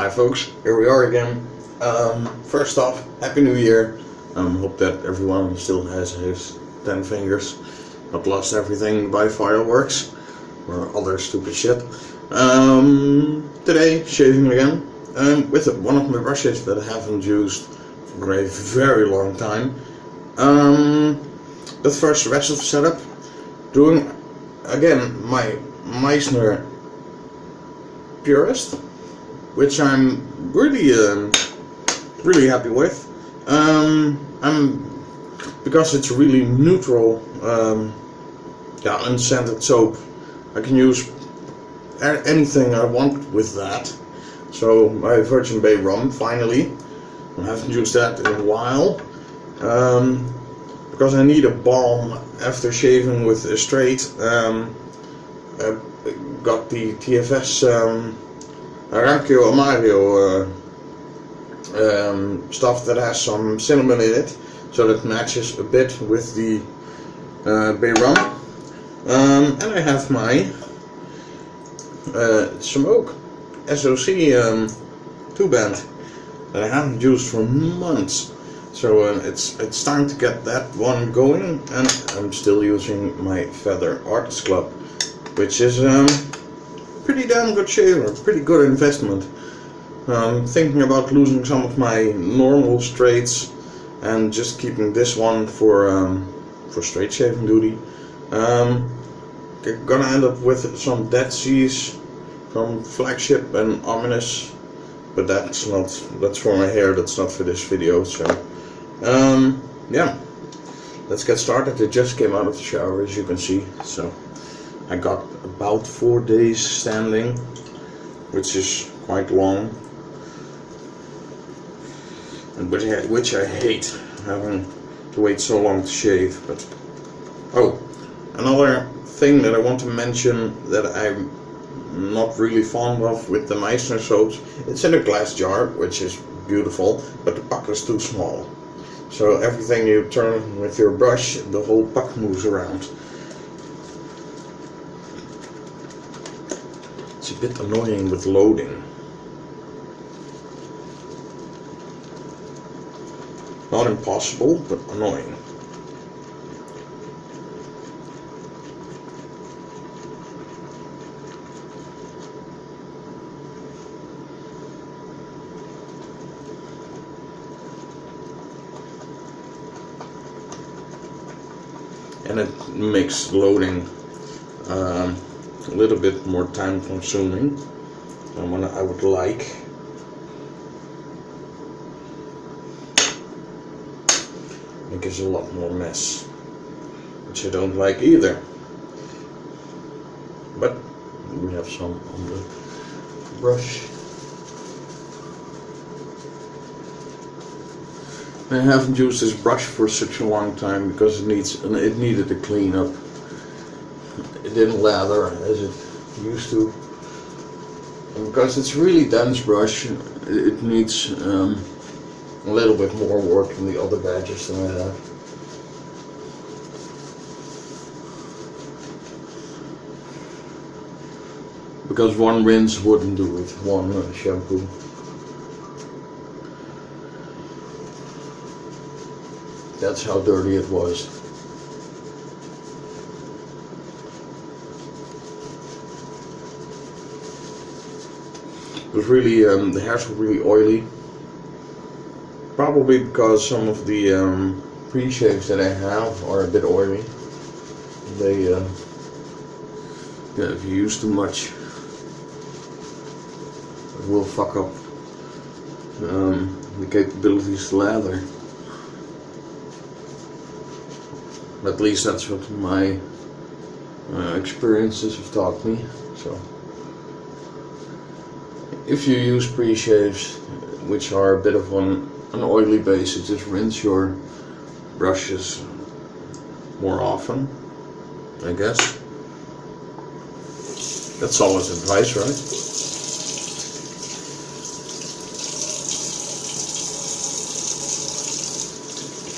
Hi folks, here we are again. First off, Happy New Year. Hope that everyone still has his 10 fingers, not lost everything by fireworks or other stupid shit. Today, shaving again, with one of my brushes that I haven't used for a very long time. But first, the rest of the setup, doing again my Meissner Purist, which I'm really happy with. Because it's really neutral, unscented soap. I can use anything I want with that. So my Virgin Bay rum, finally. I haven't used that in a while. Because I need a balm after shaving with a straight. I got the TFS Arachio Amario stuff that has some cinnamon in it, so that matches a bit with the bay rum. And I have my Smoke SOC 2-band that I haven't used for months. So it's time to get that one going, and I'm still using my Feather Artist Club, which is pretty damn good shaver, pretty good investment. Thinking about losing some of my normal straights and just keeping this one for straight shaving duty. Gonna end up with some Dead Seas from Flagship and Ominous, but that's for my hair, that's not for this video. So yeah, let's get started. It just came out of the shower, as you can see. So I got about 4 days standing, which is quite long, and which I hate, having to wait so long to shave. But oh, another thing that I want to mention that I'm not really fond of with the Meissner soaps, it's in a glass jar, which is beautiful, but the puck is too small. So everything you turn with your brush, the whole puck moves around. It's a bit annoying with loading. Not impossible, but annoying. And it makes loading a little bit more time consuming than what I would like. It gives a lot more mess, which I don't like either. But we have some on the brush. I haven't used this brush for such a long time because it needed a clean up. It didn't lather as it used to, and because it's a really dense brush, it needs a little bit more work than the other badges that I have. Because one rinse wouldn't do it, one shampoo. That's how dirty it was. It was really, the hairs were really oily. Probably because some of the pre-shaves that I have are a bit oily. They, yeah, if you use too much, it will fuck up the capabilities to lather. At least that's what my experiences have taught me. So, if you use pre-shaves, which are a bit of an oily base, just rinse your brushes more often, I guess. That's always advice, right?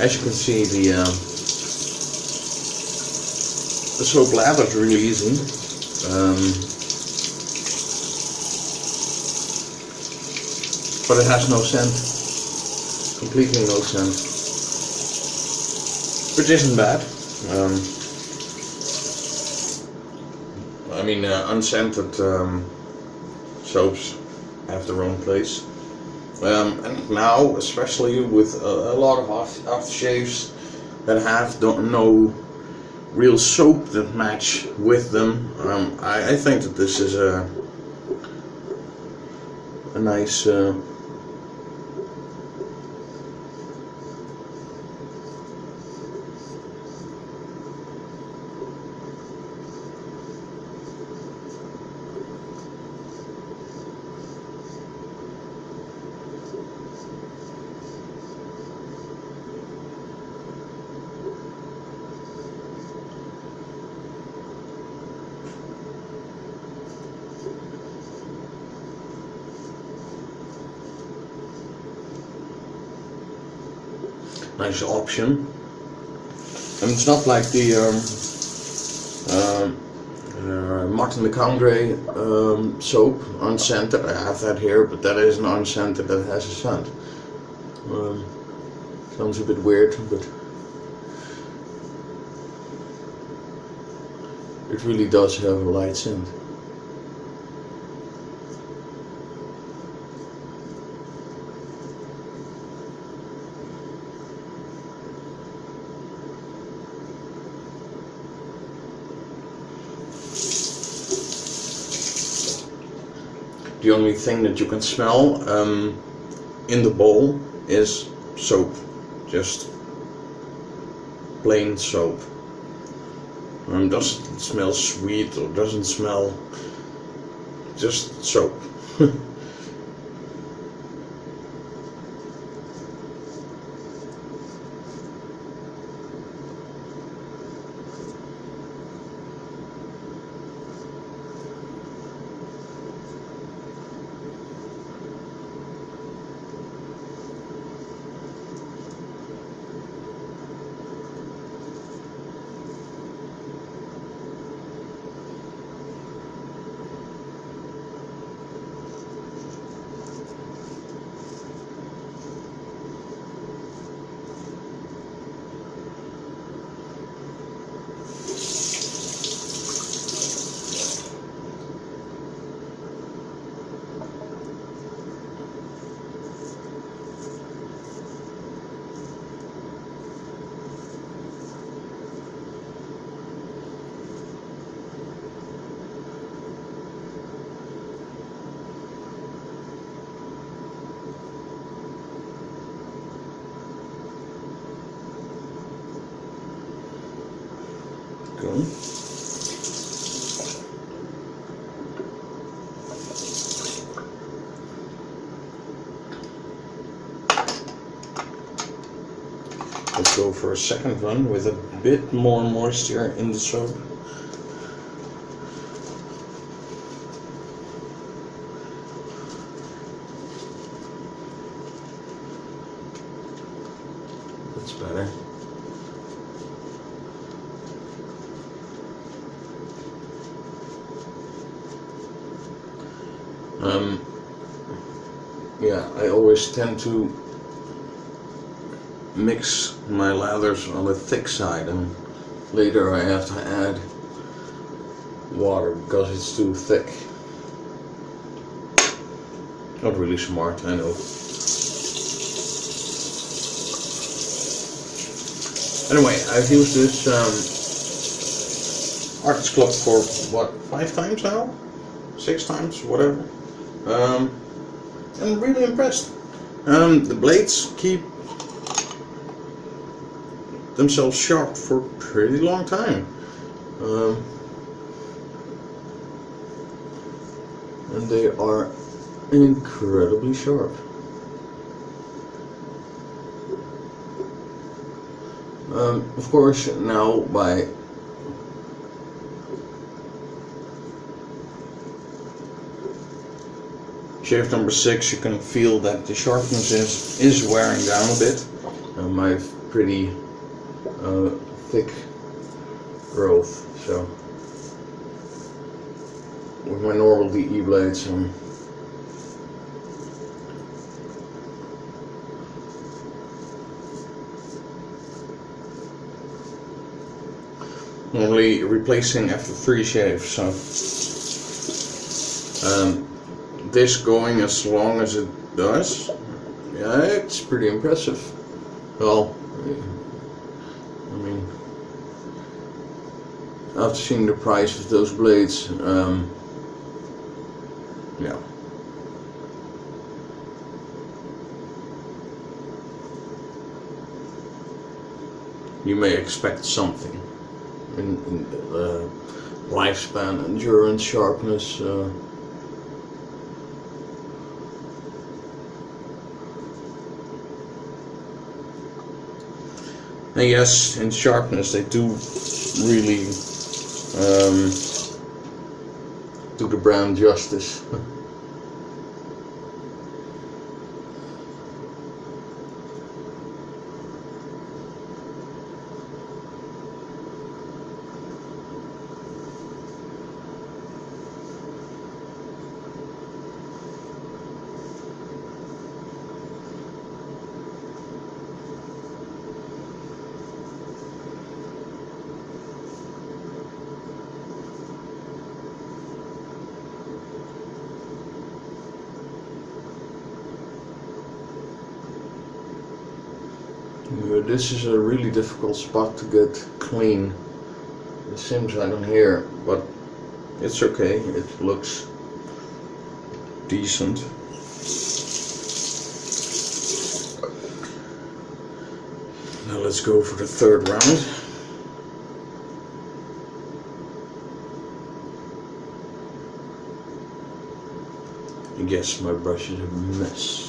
As you can see, the soap lather is really easy. but it has no scent, completely no scent, which isn't bad. I mean, unscented soaps have their own place. And now, especially with a lot of aftershaves that have no real soap that match with them, I think that this is a nice nice option. And it's not like the Martin de Candre soap, unscented. I have that here, but that is an unscented that has a scent. Sounds a bit weird, but it really does have a light scent. The only thing that you can smell in the bowl is soap, just plain soap. Doesn't smell sweet or doesn't smell, just soap. Go. Let's go for a second one with a bit more moisture in the soap. That's better. Yeah, I always tend to mix my lathers on the thick side, and later I have to add water because it's too thick. Not really smart, I know. Anyway, I've used this Artist Club for what, 5 times now? 6 times, whatever. I'm really impressed. The blades keep themselves sharp for a pretty long time. And they are incredibly sharp. Of course, now by shave number 6, you can feel that the sharpness is wearing down a bit. I have pretty thick growth, so with my normal DE blades Normally replacing after 3 shaves, so this going as long as it does, yeah, it's pretty impressive. Well, I mean, after seeing the price of those blades, yeah. You may expect something in lifespan, endurance, sharpness. And yes, in sharpness they do really do the brand justice. This is a really difficult spot to get clean. It seems like on here, but it's okay. It looks decent. Now let's go for the 3rd round. I guess my brush is a mess.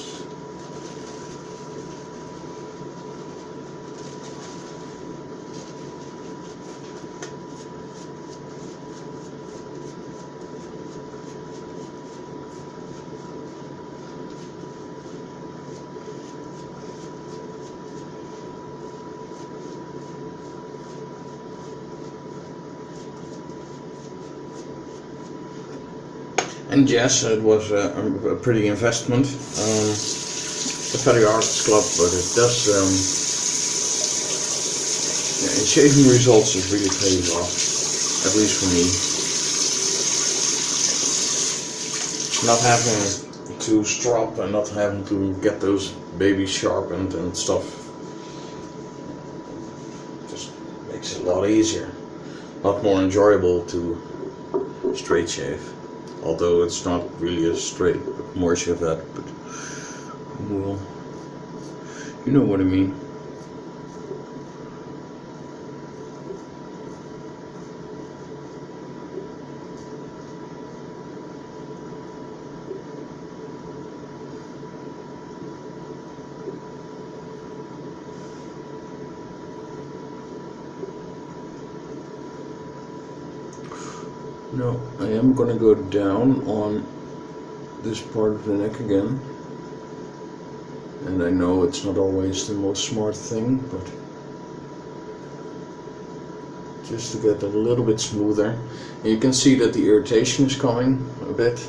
And yes, it was a pretty investment. The Very Arts Club, but it does. Yeah, in shaving results, it really pays off, at least for me. Not having to strop and not having to get those babies sharpened and stuff just makes it a lot easier, a lot more enjoyable to straight shave. Although it's not really a straight, but more chevette, but well, you know what I mean. No, I am going to go down on this part of the neck again. And I know it's not always the most smart thing, but just to get a little bit smoother. And you can see that the irritation is coming a bit.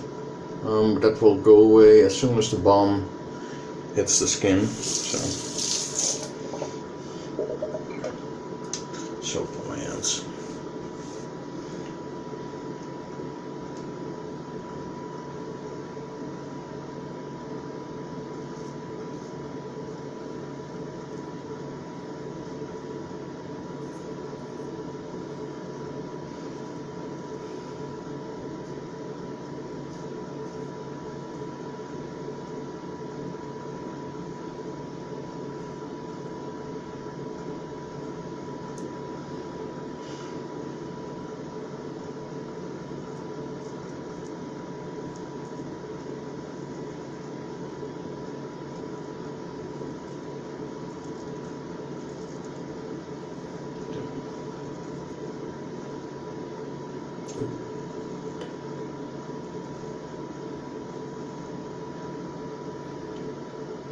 But that will go away as soon as the balm hits the skin. Soap on my hands.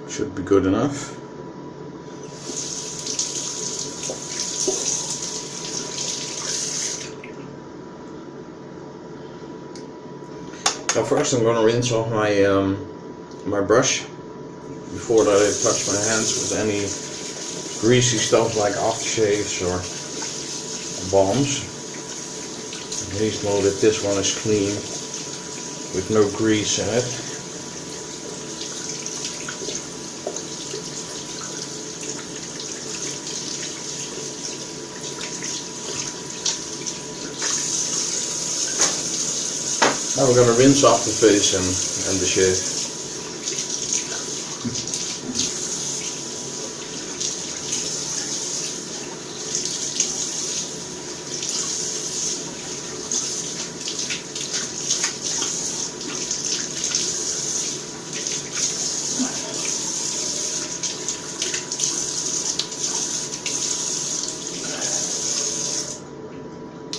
Should be good enough. Now first I'm going to rinse off my my brush before that I touch my hands with any greasy stuff like aftershaves or balms. At least know that this one is clean with no grease in it. Now we're going to rinse off the face and the shave.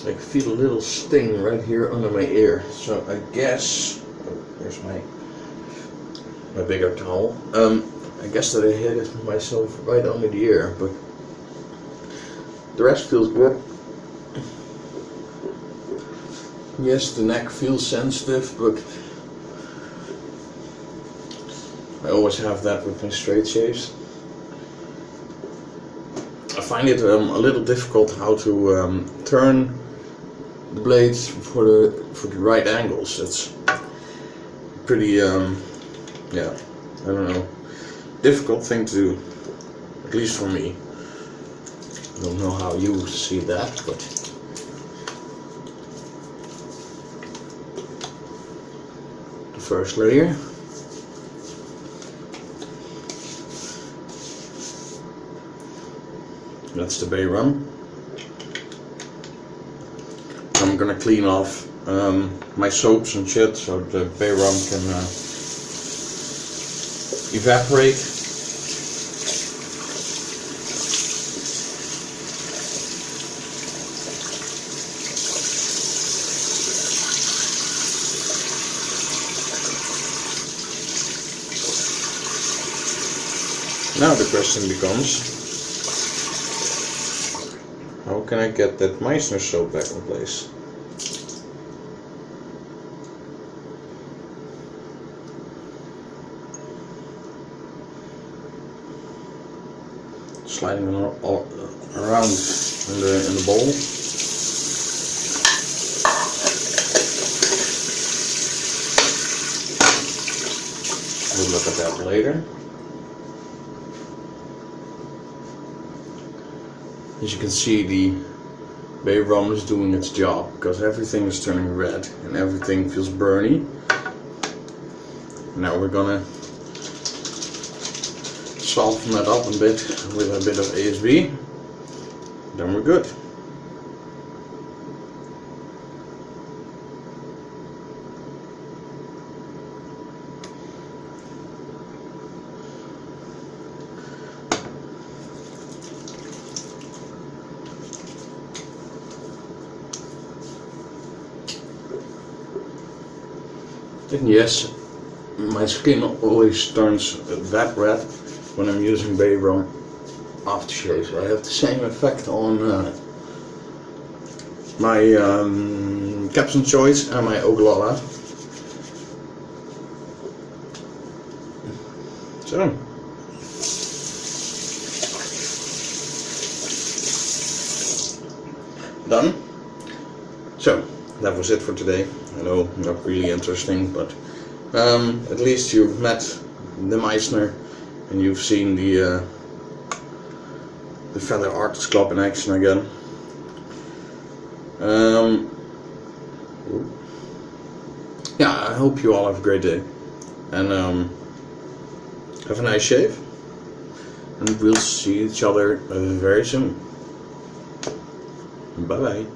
I can feel a little sting right here under my ear, so I guess, oh, there's my bigger towel. I guess that I hit it myself right under the ear, but the rest feels good. Yes, the neck feels sensitive, but I always have that with my straight shaves. I find it a little difficult how to turn the blades for the right angles. It's pretty yeah, I don't know, difficult thing to do, at least for me. I don't know how you see that, but the first layer. That's the bay rum. I'm gonna clean off my soaps and shit so the bay rum can evaporate. Now the question becomes, how can I get that Meissner soap back in place? Sliding all around in the bowl. We'll look at that later. As you can see, the bay rum is doing its job because everything is turning red and everything feels burny. Now we're gonna soften that up a bit with a bit of ASB, then we're good. And yes, my skin always turns that red when I'm using bay rum aftershave. I have the same effect on my Captain Choice and my Oglala. So, done. So, that was it for today. I know, not really interesting, but at least you've met the Meissner and you've seen the Feather Artists Club in action again. Yeah, I hope you all have a great day, and have a nice shave, and we'll see each other very soon. Bye bye.